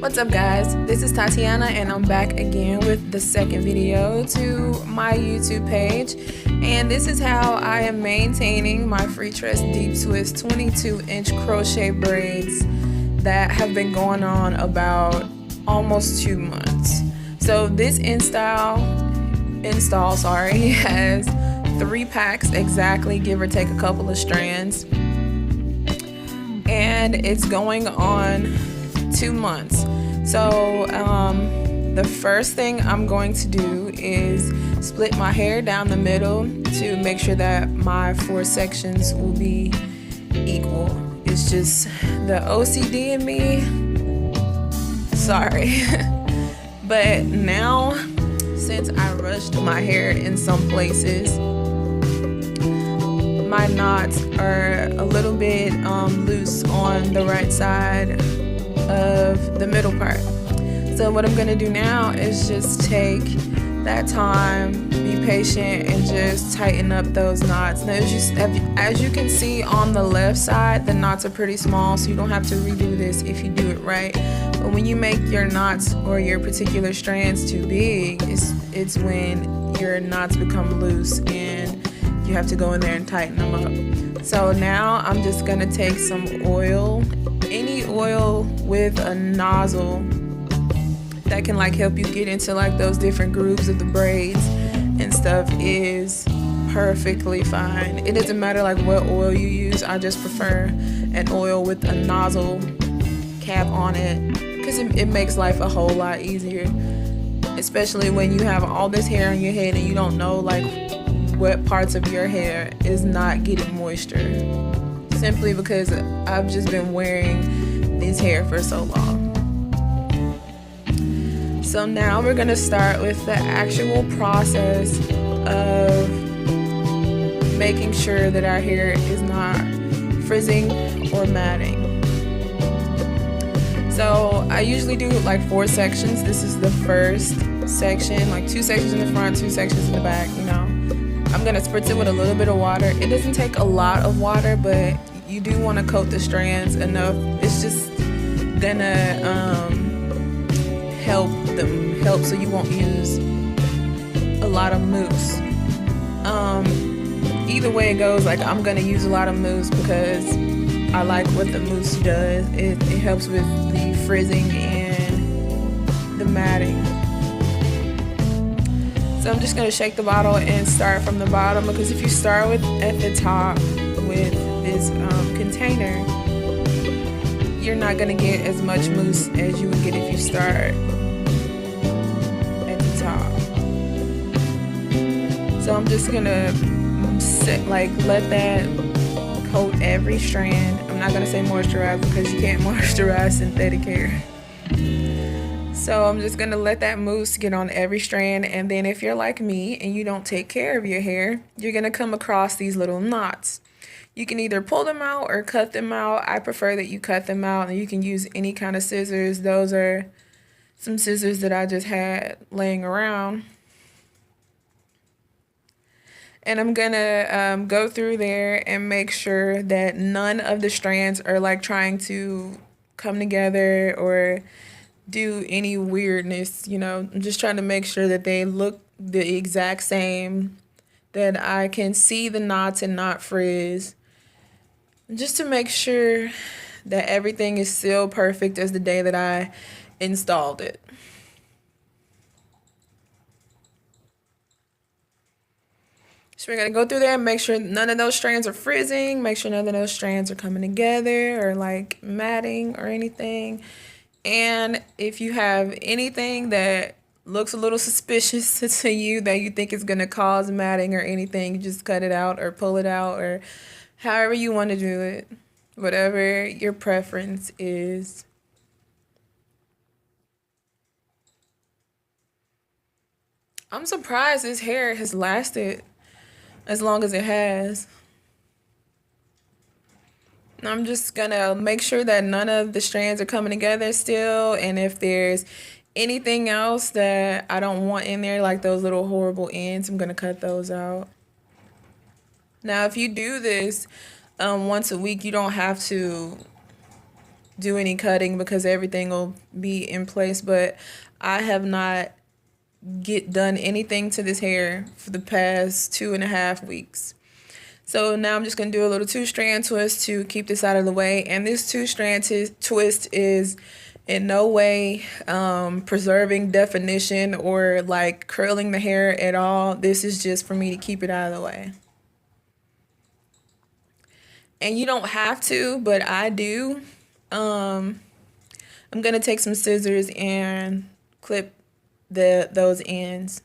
What's up guys, this is Tatiana and I'm back again with the second video to my YouTube page, and this is how I am maintaining my Freetress deep twist 22-inch crochet braids that have been going on about almost 2 months. So this install has 3 packs exactly, give or take a couple of strands, and it's going on 2 months. So the first thing I'm going to do is split my hair down the middle to make sure that my 4 sections will be equal. It's just the OCD in me, sorry. But now, since I rushed my hair in some places, my knots are a little bit loose on the right side of the middle part. So what I'm gonna do now is just take that time, be patient, and just tighten up those knots. Now as you can see on the left side, the knots are pretty small, so you don't have to redo this if you do it right. But when you make your knots or your particular strands too big, it's when your knots become loose and you have to go in there and tighten them up. So now I'm just gonna take some oil, any oil with a nozzle that can like help you get into like those different grooves of the braids and stuff is perfectly fine. It doesn't matter like what oil you use. I just prefer an oil with a nozzle cap on it because it makes life a whole lot easier, especially when you have all this hair on your head and you don't know like what parts of your hair is not getting moisture, simply because I've just been wearing this hair for so long. So now we're gonna start with the actual process of making sure that our hair is not frizzing or matting. So I usually do like 4 sections. This is the first section, like 2 sections in the front, 2 sections in the back, you know. I'm gonna spritz it with a little bit of water. It doesn't take a lot of water, but you do want to coat the strands enough. It's just gonna help so you won't use a lot of mousse. Either way it goes, like I'm gonna use a lot of mousse because I like what the mousse does. It helps with the frizzing and the matting. So I'm just gonna shake the bottle and start from the bottom, because if you start at the top with this container, you're not gonna get as much mousse as you would get if you start at the top. So I'm just gonna let that coat every strand. I'm not gonna say moisturize because you can't moisturize synthetic hair. So I'm just gonna let that mousse get on every strand, and then if you're like me and you don't take care of your hair, you're gonna come across these little knots. You can either pull them out or cut them out. I prefer that you cut them out, and you can use any kind of scissors. Those are some scissors that I just had laying around. And I'm gonna go through there and make sure that none of the strands are like trying to come together or do any weirdness, you know. I'm just trying to make sure that they look the exact same, that I can see the knots and not frizz, just to make sure that everything is still perfect as the day that I installed it. So we're gonna go through there and make sure none of those strands are frizzing, make sure none of those strands are coming together or like matting or anything. And if you have anything that looks a little suspicious to you that you think is gonna cause matting or anything, you just cut it out or pull it out, or however you want to do it, whatever your preference is. I'm surprised this hair has lasted as long as it has. I'm just gonna make sure that none of the strands are coming together still, and if there's anything else that I don't want in there, like those little horrible ends, I'm gonna cut those out. Now if you do this once a week, you don't have to do any cutting because everything will be in place, but I have not done anything to this hair for the past 2.5 weeks. So now I'm just going to do a little 2-strand twist to keep this out of the way. And this 2-strand twist is in no way preserving definition or like curling the hair at all. This is just for me to keep it out of the way. And you don't have to, but I do. I'm going to take some scissors and clip those ends.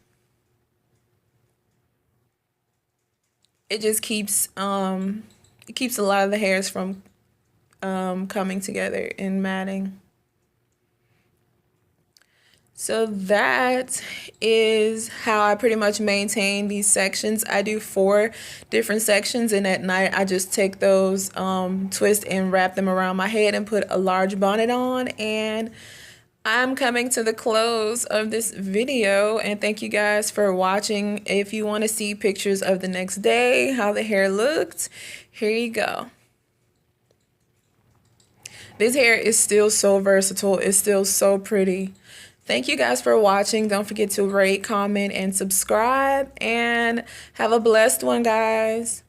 It just keeps it keeps a lot of the hairs from coming together and matting. So that is how I pretty much maintain these sections. I do 4 different sections, and at night I just take those twists and wrap them around my head and put a large bonnet on. And I'm coming to the close of this video, and thank you guys for watching. If you want to see pictures of the next day, how the hair looked, here you go. This hair is still so versatile. It's still so pretty. Thank you guys for watching. Don't forget to rate, comment, and subscribe, and have a blessed one, guys.